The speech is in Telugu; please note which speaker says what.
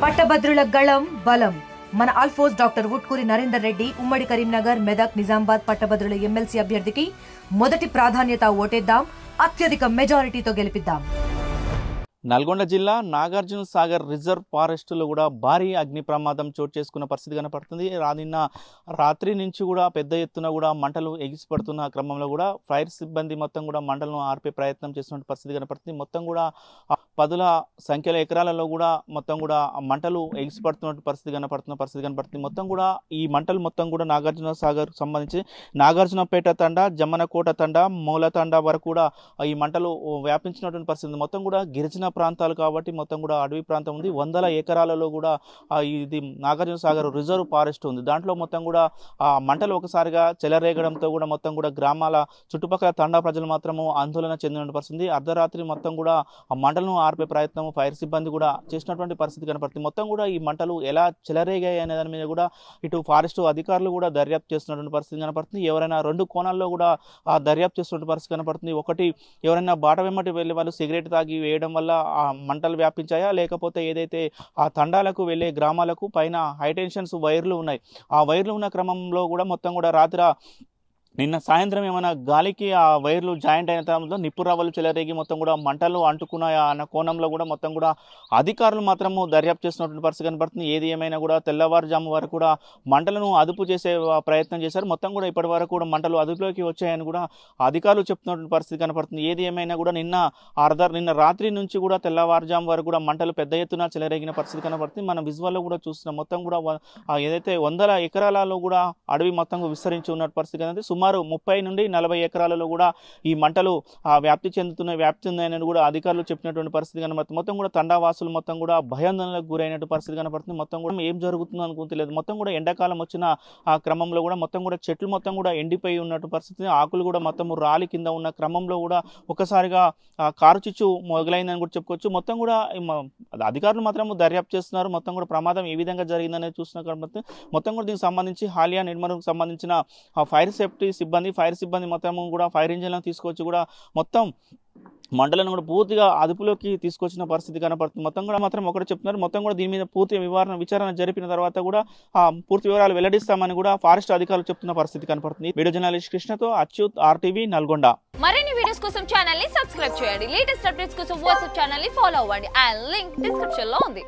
Speaker 1: పట్టభద్రుల గళం బలం మన ఆల్ఫోస్ డాక్టర్ వుట్కూరి నరేందర్ రెడ్డి ఉమ్మడి కరీంనగర్ మెదక్ నిజామాబాద్ పట్టభద్రుల ఎమ్మెల్సీ అభ్యర్థికి మొదటి ప్రాధాన్యత ఓటేద్దాం, అత్యధిక మెజారిటీతో గెలిపిద్దాం.
Speaker 2: నల్గొండ జిల్లా నాగార్జున సాగర్ రిజర్వ్ ఫారెస్టులో కూడా భారీ అగ్ని ప్రమాదం చోటు చేసుకున్న పరిస్థితి కనపడుతుంది. నిన్న రాత్రి నుంచి కూడా పెద్ద ఎత్తున కూడా మంటలు ఎగిసిపడుతున్న క్రమంలో కూడా ఫైర్ సిబ్బంది మొత్తం కూడా మంటలను ఆర్పే ప్రయత్నం చేస్తున్న పరిస్థితి కనపడుతుంది. మొత్తం కూడా పదుల సంఖ్యల ఎకరాలలో కూడా మొత్తం కూడా మంటలు ఎగిసిపడుతున్న పరిస్థితి కనపడుతుంది. మొత్తం కూడా ఈ మంటలు మొత్తం కూడా నాగార్జున సాగర్ సంబంధించి నాగార్జునపేట తండా, జమ్మనకోట తండా, మూల తండా వరకు కూడా ఈ మంటలు వ్యాపించినటువంటి పరిస్థితి. మొత్తం కూడా గిరిజన ప్రాంతాలు కాబట్టి మొత్తం కూడా అడవి ప్రాంతం ఉంది. వందల ఎకరాలలో కూడా ఇది నాగార్జున సాగర్ రిజర్వ్ ఫారెస్ట్ ఉంది. దాంట్లో మొత్తం కూడా మంటలు ఒకసారిగా చెలరేగడంతో కూడా మొత్తం కూడా గ్రామాల చుట్టుపక్కల తండా ప్రజలు మాత్రము ఆందోళన చెందిన పరిస్థితి. అర్ధరాత్రి మొత్తం కూడా ఆ మంటలను ఆర్పే ప్రయత్నం ఫైర్ సిబ్బంది కూడా చేసినటువంటి పరిస్థితి కనపడుతుంది. మొత్తం కూడా ఈ మంటలు ఎలా చెలరేగాయి అనే దాని మీద కూడా ఇటు ఫారెస్ట్ అధికారులు కూడా దర్యాప్తు చేస్తున్నటువంటి పరిస్థితి కనపడుతుంది. ఎవరైనా రెండు కోణాల్లో కూడా దర్యాప్తు చేస్తున్న పరిస్థితి కనపడుతుంది. ఒకటి, ఎవరైనా బాట వెంబటి వెళ్ళే వాళ్ళు సిగరెట్ తాగి వేయడం వల్ల ఆ మంటలు వ్యాపించాయా, లేకపోతే ఏదైతే ఆ తండాలకు వెళ్ళే గ్రామాలకు పైన హైటెన్షన్స్ వైర్లు ఉన్నాయి, ఆ వైర్లు ఉన్న క్రమంలో కూడా మొత్తం కూడా నిన్న సాయంత్రం ఏమైనా గాలికి ఆ వైర్లు జాయింట్ అయిన తర్వాత నిప్పు రవ్వలు చెలరేగి మొత్తం కూడా మంటలు అంటుకున్నాయా అన్న కోణంలో కూడా మొత్తం కూడా అధికారులు మాత్రము దర్యాప్తు చేస్తున్నటువంటి పరిస్థితి కనపడుతుంది. ఏది ఏమైనా కూడా తెల్లవారుజాము వరకు కూడా మంటలను అదుపు చేసే ప్రయత్నం చేశారు. మొత్తం కూడా ఇప్పటి వరకు కూడా మంటలు అదుపులోకి వచ్చాయని కూడా అధికారులు చెప్తున్నటువంటి పరిస్థితి కనపడుతుంది. ఏది ఏమైనా కూడా నిన్న రాత్రి నుంచి కూడా తెల్లవారుజాము వరకు కూడా మంటలు పెద్ద ఎత్తున చెలరేగిన పరిస్థితి కనపడుతుంది. మనం విజువల్లో కూడా చూస్తున్నాం. మొత్తం కూడా ఏదైతే వందల ఎకరాలలో కూడా అడవి మొత్తం విస్తరించి ఉన్న పరిస్థితి కనుక సుమారు 30 నుండి 40 ఎకరాలలో కూడా ఈ మంటలు వ్యాప్తి ఉందని కూడా అధికారులు చెప్పినటువంటి పరిస్థితి కనబడుతుంది. మొత్తం కూడా తండావాసులు మొత్తం కూడా భయాందోళనకు గురైనటువంటి పరిస్థితి కనబడుతుంది. మొత్తం కూడా ఏం జరుగుతుందో అనుకుంటలేదు. మొత్తం కూడా ఎండాకాలం వచ్చిన ఆ క్రమంలో కూడా మొత్తం కూడా చెట్లు మొత్తం కూడా ఎండిపోయి ఉన్నటువంటి పరిస్థితి, ఆకులు కూడా మొత్తం రాలి కింద ఉన్న క్రమంలో కూడా ఒక్కసారిగా కారు చిచ్చు మొదలైందని కూడా చెప్పుకోవచ్చు. మొత్తం కూడా అధికారులు మాత్రం దర్యాప్తు చేస్తున్నారు. మొత్తం కూడా ప్రమాదం ఏ విధంగా జరిగిందనేది చూస్తున్న కాబట్టి మొత్తం కూడా దీనికి సంబంధించి హాలియా నిర్మాణకు సంబంధించిన ఫైర్ సిబ్బంది మొత్తం కూడా ఫైర్ ఇంజిన్లను తీసుకొచ్చి కూడా మొత్తం మంటలను కూడా పూర్తిగా అదుపులోకి తీసుకొచ్చిన పరిస్థితి కనపడుతుంది. మొత్తం కూడా మాత్రం ఒకటి చెప్తున్నారు. మొత్తం కూడా దీని మీద పూర్తి విచారణ జరిపిన తర్వాత కూడా పూర్తి వివరాలు వెల్లడిస్తామని కూడా ఫారెస్ట్ అధికారులు చెప్తున్న పరిస్థితి కనపడుతుంది. వీడియో జర్నలిస్ట్ కృష్ణతో అచ్యుత్, RTV నల్గొండ.
Speaker 3: మరిన్ని వీడియోస్ కోసం ఛానల్ ని సబ్స్క్రైబ్ చేయండి. లేటెస్ట్ అప్డేట్స్ కోసం వాట్సాప్ ఛానల్ ని ఫాలో అవ్వండి. ఆ లింక్ డిస్క్రిప్షన్ లో ఉంది.